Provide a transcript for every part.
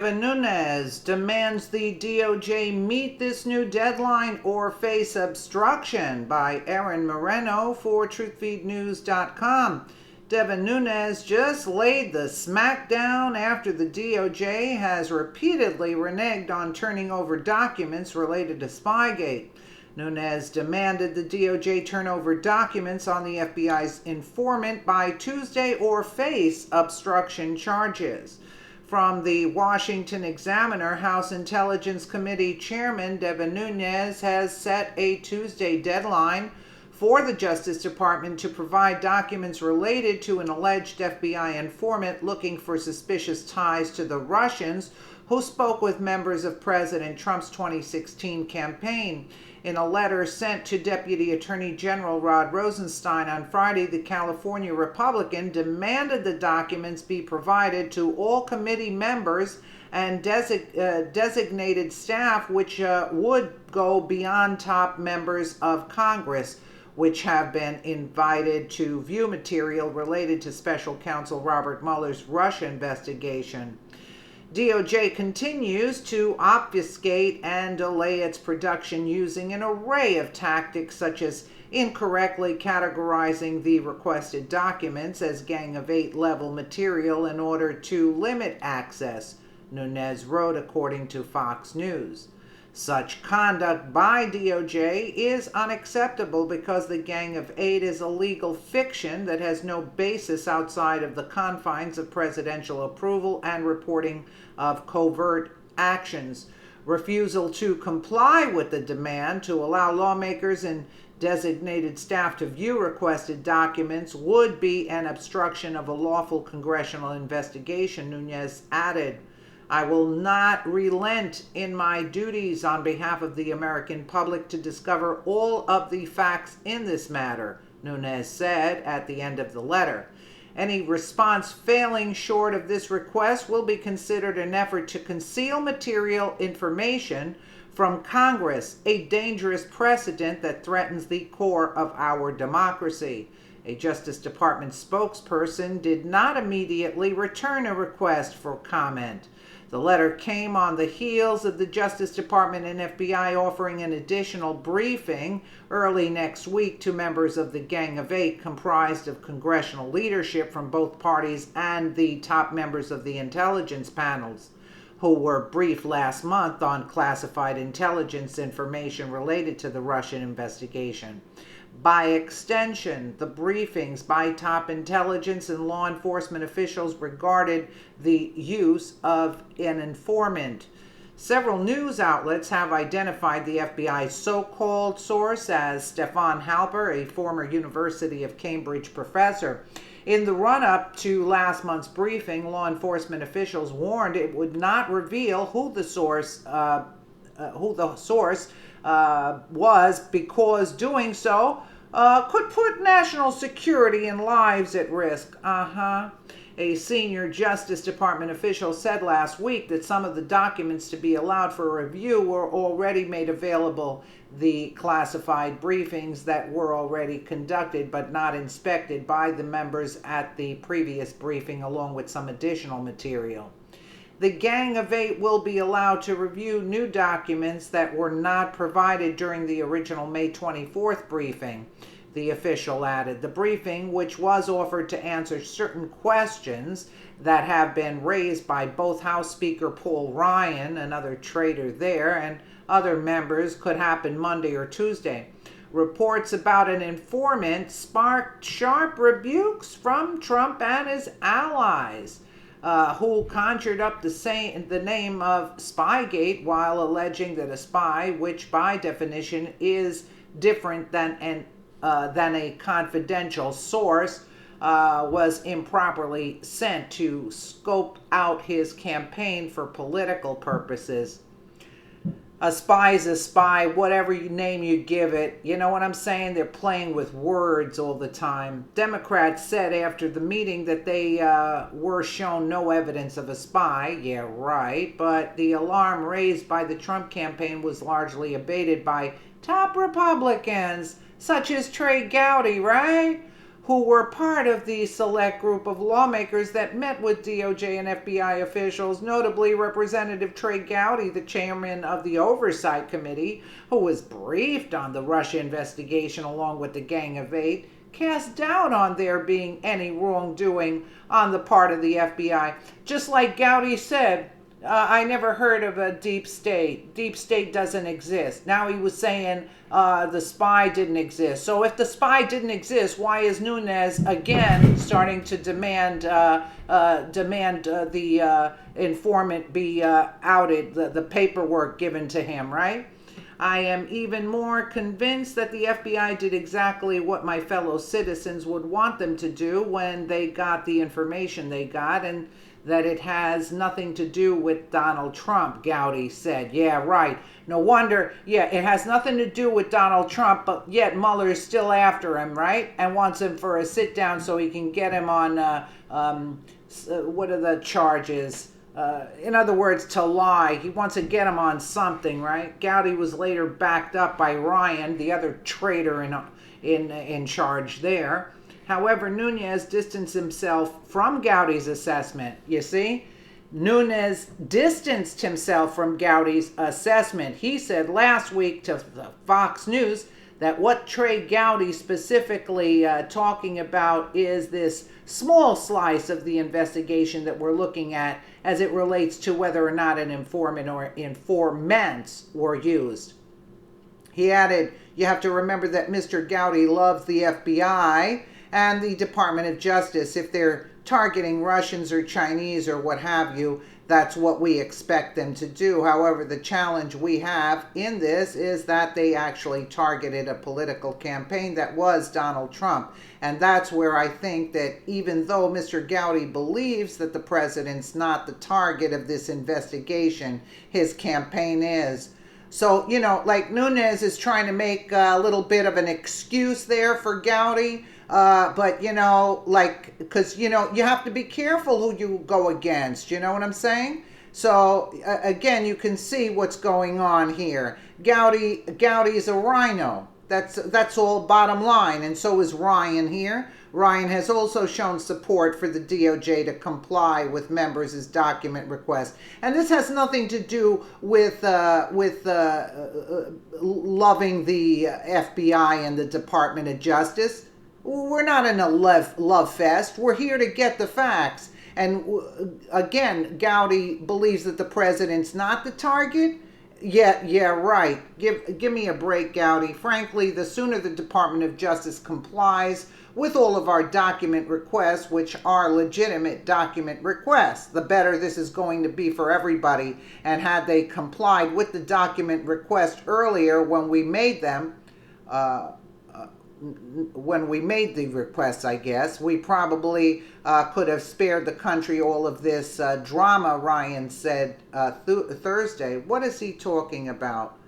Devin Nunes demands the DOJ meet this new deadline or face obstruction, by Aaron Moreno for TruthFeedNews.com. Devin Nunes just laid the smackdown after the DOJ has repeatedly reneged on turning over documents related to Spygate. Nunes demanded the DOJ turn over documents on the FBI's informant by Tuesday or face obstruction charges. From the Washington Examiner, House Intelligence Committee Chairman Devin Nunes has set a Tuesday deadline for the Justice Department to provide documents related to an alleged FBI informant looking for suspicious ties to the Russians who spoke with members of President Trump's 2016 campaign. In a letter sent to Deputy Attorney General Rod Rosenstein on Friday, the California Republican demanded the documents be provided to all committee members and designated staff, which would go beyond top members of Congress, which have been invited to view material related to Special Counsel Robert Mueller's Russia investigation. DOJ continues to obfuscate and delay its production using an array of tactics, such as incorrectly categorizing the requested documents as Gang of Eight level material in order to limit access, Nunes wrote, according to Fox News. Such conduct by DOJ is unacceptable because the Gang of Eight is a legal fiction that has no basis outside of the confines of presidential approval and reporting of covert actions. Refusal to comply with the demand to allow lawmakers and designated staff to view requested documents would be an obstruction of a lawful congressional investigation, Nunes added. I will not relent in my duties on behalf of the American public to discover all of the facts in this matter, Nunes said at the end of the letter. Any response failing short of this request will be considered an effort to conceal material information from Congress, a dangerous precedent that threatens the core of our democracy. A Justice Department spokesperson did not immediately return a request for comment. The letter came on the heels of the Justice Department and FBI offering an additional briefing early next week to members of the Gang of Eight, comprised of congressional leadership from both parties and the top members of the intelligence panels, who were briefed last month on classified intelligence information related to the Russian investigation. By extension, the briefings by top intelligence and law enforcement officials regarded the use of an informant. Several news outlets have identified the FBI's so-called source as Stefan Halper, a former University of Cambridge professor. In the run-up to last month's briefing, law enforcement officials warned it would not reveal who the source was, because doing so could put national security and lives at risk. A senior Justice Department official said last week that some of the documents to be allowed for review were already made available. The classified briefings that were already conducted but not inspected by the members at the previous briefing, along with some additional material. The Gang of Eight will be allowed to review new documents that were not provided during the original May 24th briefing, the official added. The briefing, which was offered to answer certain questions that have been raised by both House Speaker Paul Ryan, another traitor there, and other members, could happen Monday or Tuesday. Reports about an informant sparked sharp rebukes from Trump and his allies, who conjured up the name of Spygate while alleging that a spy, which by definition is different than a confidential source, was improperly sent to scope out his campaign for political purposes. A spy is a spy, whatever name you give it. You know what I'm saying? They're playing with words all the time. Democrats said after the meeting that they were shown no evidence of a spy. Yeah, right. But the alarm raised by the Trump campaign was largely abated by top Republicans, such as Trey Gowdy, right? who were part of the select group of lawmakers that met with DOJ and FBI officials, notably Representative Trey Gowdy, the chairman of the Oversight Committee, who was briefed on the Russia investigation along with the Gang of Eight, cast doubt on there being any wrongdoing on the part of the FBI. Just like Gowdy said, I never heard of a deep state. Deep state doesn't exist. Now he was saying the spy didn't exist. So if the spy didn't exist, why is Nunes again starting to demand the informant be outed, the paperwork given to him, right? I am even more convinced that the FBI did exactly what my fellow citizens would want them to do when they got the information they got, and that it has nothing to do with Donald Trump, Gowdy said. Yeah, right. No wonder. Yeah, it has nothing to do with Donald Trump, but yet Mueller's still after him, right? And wants him for a sit down so he can get him on, what are the charges? In other words, to lie. He wants to get him on something, right? Gowdy was later backed up by Ryan, the other traitor in charge there. However, Nunes distanced himself from Gowdy's assessment. You see? Nunes distanced himself from Gowdy's assessment. He said last week to Fox News that what Trey Gowdy specifically talking about is this small slice of the investigation that we're looking at as it relates to whether or not an informant or informants were used. He added, you have to remember that Mr. Gowdy loves the FBI and the Department of Justice. If they're targeting Russians or Chinese or what have you, that's what we expect them to do. However, the challenge we have in this is that they actually targeted a political campaign that was Donald Trump. And that's where I think that even though Mr. Gowdy believes that the president's not the target of this investigation, his campaign is. So, you know, like Nunes is trying to make a little bit of an excuse there for Gowdy. But, you know, like, because, you know, you have to be careful who you go against. You know what I'm saying? So, again, you can see what's going on here. Gowdy's a rhino. That's all bottom line. And so is Ryan here. Ryan has also shown support for the DOJ to comply with members' document request. And this has nothing to do with loving the FBI and the Department of Justice. We're not in a love fest. We're here to get the facts. And again, Gowdy believes that the president's not the target. Yeah, right. Give me a break, Gowdy. Frankly, the sooner the Department of Justice complies with all of our document requests, which are legitimate document requests, the better this is going to be for everybody. And had they complied with the document request earlier when we made them, when we made the requests, I guess, we probably could have spared the country all of this drama, Ryan said Thursday. What is he talking about?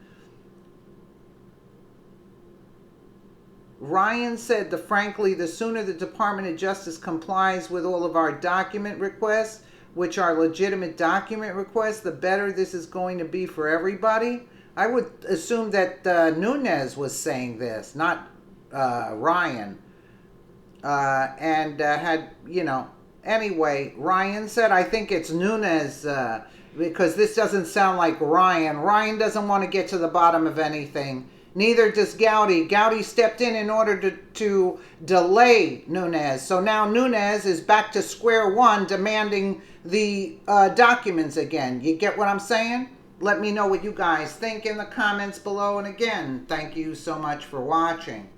Ryan said, frankly, the sooner the Department of Justice complies with all of our document requests, which are legitimate document requests, the better this is going to be for everybody. I would assume that Nunes was saying this, not Ryan. Had, you know, anyway, Ryan said, I think it's Nunes, because this doesn't sound like Ryan. Ryan doesn't want to get to the bottom of anything. Neither does Gowdy. Gowdy stepped in order to delay Nunes. So now Nunes is back to square one, demanding the documents again. You get what I'm saying? Let me know what you guys think in the comments below. And again, thank you so much for watching.